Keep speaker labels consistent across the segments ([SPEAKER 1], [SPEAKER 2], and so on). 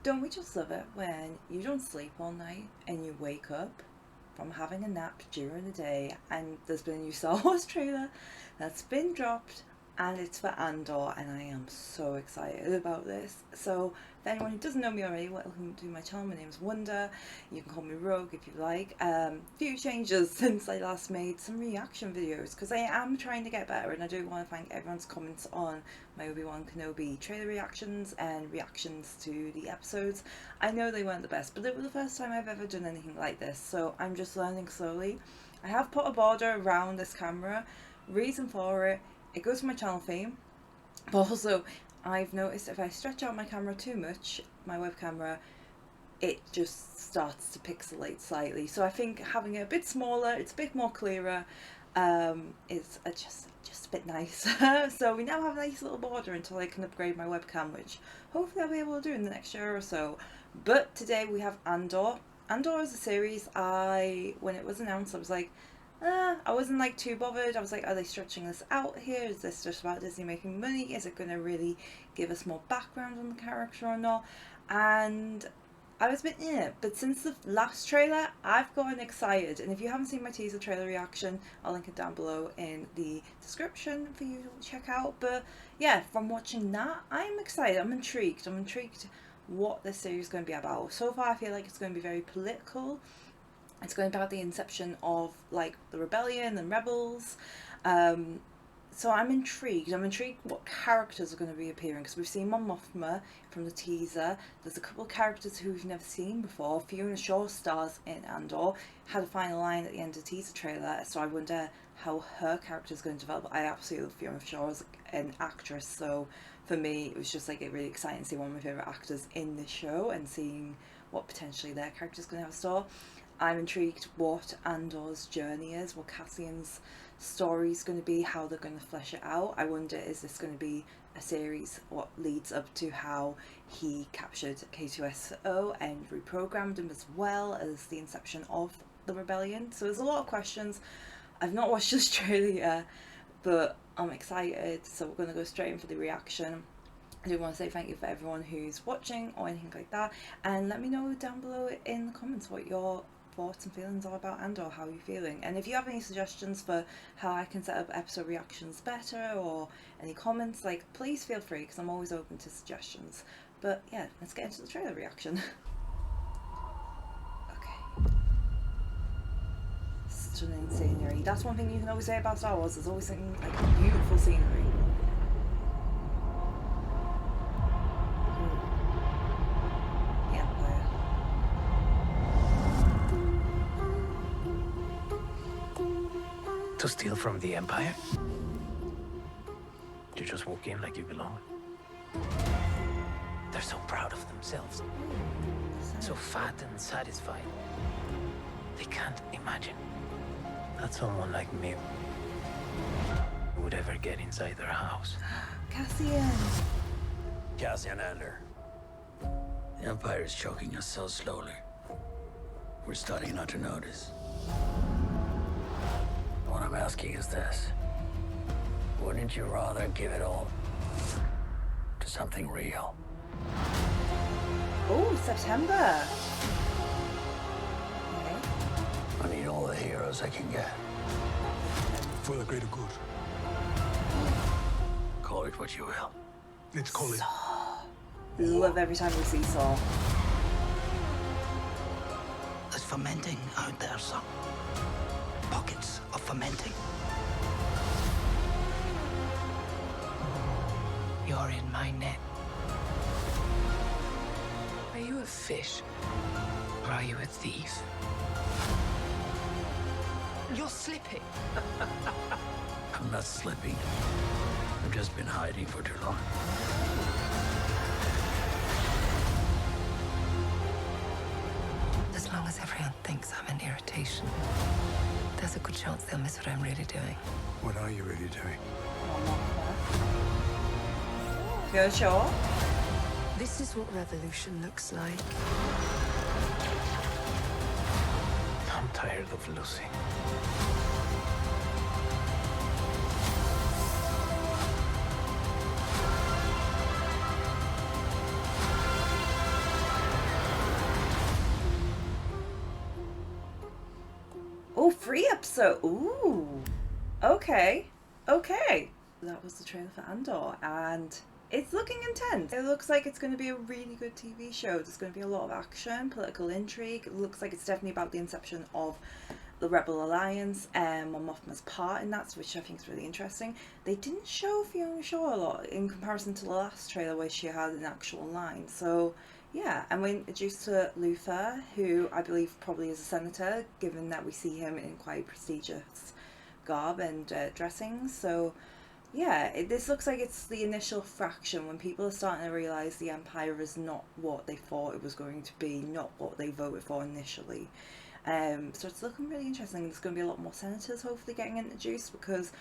[SPEAKER 1] Don't we just love it when you don't sleep all night and you wake up from having a nap during the day and there's been a new Star Wars trailer that's been dropped and it's for Andor, and I am so excited about this. So for anyone who doesn't know me already, welcome to my channel. My name is Wonder. You can call me Rogue if you like. Few changes since I last made some reaction videos because I am trying to get better, and I do want to thank everyone's comments on my Obi-Wan Kenobi trailer reactions and reactions to the episodes. I know they weren't the best, but it was the first time I've ever done anything like this, so I'm just learning slowly. I have put a border around this camera. Reason for it, it goes to my channel theme, but also I've noticed if I stretch out my camera too much, my web camera, it just starts to pixelate slightly. So I think having it a bit smaller, it's a bit more clearer, is just a bit nice. So we now have a nice little border until I can upgrade my webcam, which hopefully I'll be able to do in the next year or so. But today we have Andor. Andor is a series when it was announced, I was like, I wasn't like too bothered. I was like, are they stretching this out here? Is this just about Disney making money? Is it going to really give us more background on the character or not? And I was a bit, yeah. But since the last trailer, I've gotten excited. And if you haven't seen my teaser trailer reaction, I'll link it down below in the description for you to check out. But yeah, from watching that, I'm excited. I'm intrigued. What this series is going to be about. So far, I feel like it's going to be very political. It's going about the inception of like the rebellion and rebels. So I'm intrigued. I'm intrigued what characters are going to be appearing, because we've seen Mon Mothma from the teaser. There's a couple of characters who we've never seen before. Fiona Shaw stars in Andor, had a final line at the end of the teaser trailer, so I wonder how her character is going to develop. I absolutely love Fiona Shaw as an actress, so for me it was just like really exciting to see one of my favourite actors in this show and seeing what potentially their character is going to have in store. I'm intrigued what Andor's journey is, what Cassian's story is going to be, how they're going to flesh it out. I wonder, is this going to be a series what leads up to how he captured K2SO and reprogrammed him, as well as the inception of the rebellion? So there's a lot of questions. I've not watched this trailer yet, but I'm excited, so we're going to go straight in for the reaction. I do want to say thank you for everyone who's watching or anything like that, and let me know down below in the comments what your thoughts and feelings are about Andor, how you're feeling, and if you have any suggestions for how I can set up episode reactions better, or any comments, like, please feel free, because I'm always open to suggestions. But yeah, let's get into the trailer reaction. Okay. Stunning scenery. That's one thing you can always say about Star Wars, there's always something like beautiful scenery.
[SPEAKER 2] To steal from the Empire? You just walk in like you belong. They're so proud of themselves. So fat and satisfied. They can't imagine that someone like me would ever get inside their house.
[SPEAKER 1] Cassian!
[SPEAKER 3] Cassian Andor. The Empire is choking us so slowly. We're starting not to notice. What I'm asking is this. Wouldn't you rather give it all to something real?
[SPEAKER 1] Oh, September! Okay.
[SPEAKER 3] I need all the heroes I can get.
[SPEAKER 4] For the greater good.
[SPEAKER 3] Call it what you will.
[SPEAKER 4] Let's call it.
[SPEAKER 1] Love every time we see Saw.
[SPEAKER 3] There's fermenting out there, son. Pockets of fermenting.
[SPEAKER 2] You're in my net. Are you a fish? Or are you a thief? You're slipping.
[SPEAKER 3] I'm not slipping. I've just been hiding for too long.
[SPEAKER 5] As long as everyone thinks I'm an irritation, there's a good chance they'll miss what I'm really doing.
[SPEAKER 4] What are you really doing?
[SPEAKER 1] Go sure.
[SPEAKER 5] This is what revolution looks like.
[SPEAKER 2] I'm tired of losing.
[SPEAKER 1] Oh, free episode. Ooh. Okay. Okay. That was the trailer for Andor, and it's looking intense. It looks like it's going to be a really good TV show. There's going to be a lot of action, political intrigue. It looks like it's definitely about the inception of the Rebel Alliance and Mon Mothma's part in that, which I think is really interesting. They didn't show Fiona Shaw a lot in comparison to the last trailer where she had an actual line. So yeah, and we're introduced to Luther, who I believe probably is a senator, given that we see him in quite prestigious garb and dressings. So yeah, this looks like it's the initial fraction when people are starting to realise the Empire is not what they thought it was going to be, not what they voted for initially. So it's looking really interesting. There's going to be a lot more senators hopefully getting introduced, because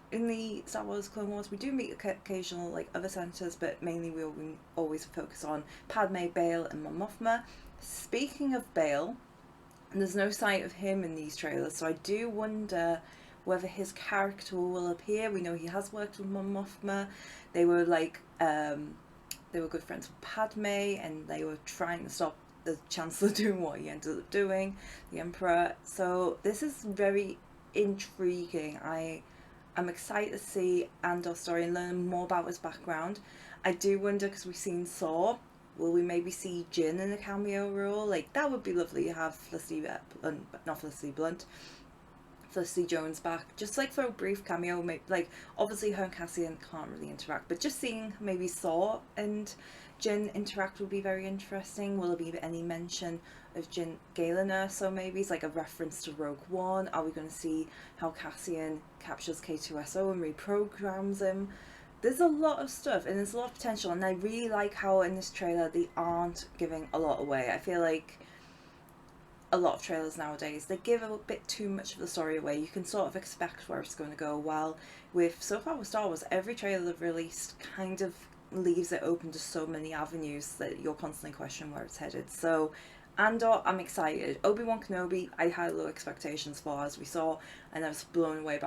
[SPEAKER 1] in the Star Wars Clone Wars we do meet occasional like other senators, but mainly we always focus on Padme, Bail and Mon Mothma. Speaking of Bail, there's no sight of him in these trailers, so I do wonder whether his character will appear. We know he has worked with Mon Mothma. They were like they were good friends with Padme, and they were trying to stop the Chancellor doing what he ended up doing, the Emperor. So this is very intriguing. I'm excited to see Andor's story and learn more about his background. I do wonder, because we've seen Saw, will we maybe see Jin in a cameo role? Like, that would be lovely to have Felicity Jones back, just like for a brief cameo. Maybe, like, obviously her and Cassian can't really interact, but just seeing maybe Saw and Jin interact would be very interesting. Will there be any mention of Jin Galen? So maybe it's like a reference to Rogue One. Are we going to see how Cassian captures K2SO and reprograms him? There's a lot of stuff and there's a lot of potential, and I really like how in this trailer they aren't giving a lot away. I feel like a lot of trailers nowadays, they give a bit too much of the story away. You can sort of expect where it's going to go, while with so far with Star Wars, every trailer they've released kind of leaves it open to so many avenues that you're constantly questioning where it's headed. So Andor, I'm excited. Obi-Wan Kenobi, I had low expectations for, as we saw, and I was blown away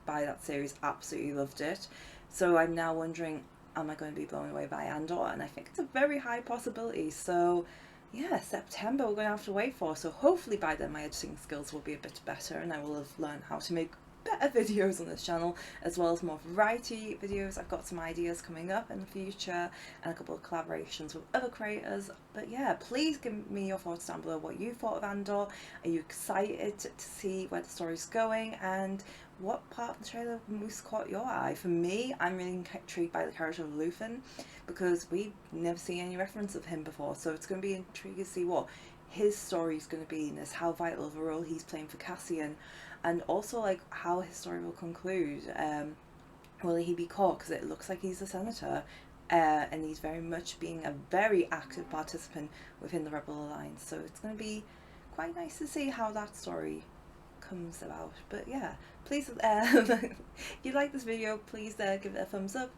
[SPEAKER 1] by that series. Absolutely loved it. So I'm now wondering, am I going to be blown away by Andor? And I think it's a very high possibility. So yeah, September we're going to have to wait for. So hopefully by then my editing skills will be a bit better, and I will have learned how to make better videos on this channel, as well as more variety videos. I've got some ideas coming up in the future and a couple of collaborations with other creators. But yeah, please give me your thoughts down below, what you thought of Andor. Are you excited to see where the story's going, and what part of the trailer most caught your eye? For me, I'm really intrigued by the character of Luthen, because we've never seen any reference of him before, so it's going to be intriguing to see what his story is going to be in this, how vital of a role he's playing for Cassian, and also like how his story will conclude. Will he be caught, because it looks like he's a senator, and he's very much being a very active participant within the Rebel Alliance, so it's going to be quite nice to see how that story comes about. But yeah, please if you like this video, please give it a thumbs up,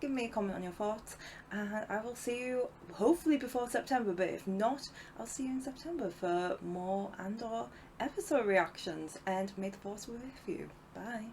[SPEAKER 1] give me a comment on your thoughts, and I will see you hopefully before September, but if not, I'll see you in September for more Andor episode reactions, and may the force be with you. Bye.